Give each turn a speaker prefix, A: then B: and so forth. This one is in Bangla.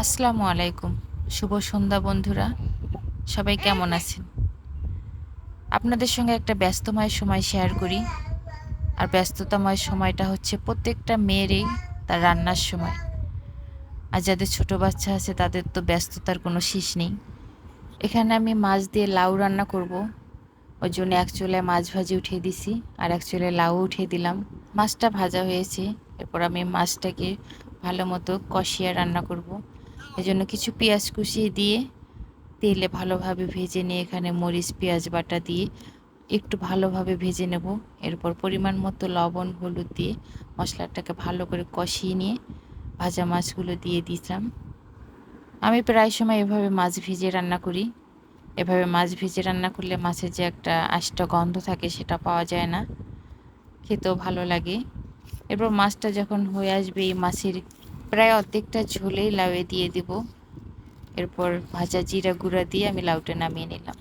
A: আসসালামু আলাইকুম। শুভ সন্ধ্যা বন্ধুরা। সবাই কেমন আছেন? আপনাদের সঙ্গে একটা ব্যস্তময় সময় শেয়ার করি। আর ব্যস্ততাময় সময়টা হচ্ছে প্রত্যেকটা মেয়েরই তার রান্নার সময়। আর যাদের ছোট বাচ্চা আছে তাদের তো ব্যস্ততার কোনো শেষ নেই। এখানে আমি মাছ দিয়ে লাউ রান্না করব। ওই জন্য এক চুলায় মাছ ভাজি উঠিয়ে দিছি আর এক চুলায় লাউ উঠিয়ে দিলাম। মাছটা ভাজা হয়েছে। এরপর আমি মাছটাকে ভালো মতো কষিয়ে রান্না করব। এজন্য কিছু পেঁয়াজ কুচিয়ে দিয়ে তেলে ভালোভাবে ভেজে নিয়ে এখানে মরিচ পেঁয়াজ বাটা দিয়ে একটু ভালোভাবে ভেজে নেব। এরপর পরিমাণ মতো লবণ হলুদ দিয়ে মশলাটাকে ভালো করে কষিয়ে নিয়ে ভাজা মাছগুলো দিয়ে দিলাম। আমি প্রায় সময় এভাবে মাছ ভেজে রান্না করি। এভাবে মাছ ভেজে রান্না করলে মাছের যে একটা আষ্টা গন্ধ থাকে সেটা পাওয়া যায় না, খেতেও ভালো লাগে। এরপর মাছটা যখন হয়ে আসবে এই মাছের প্রায় অর্ধেকটা ঝোলেই লাউয়ে দিয়ে দেব। এরপর ভাজা জিরা গুঁড়া দিয়ে আমি লাউটা নামিয়ে নিলাম।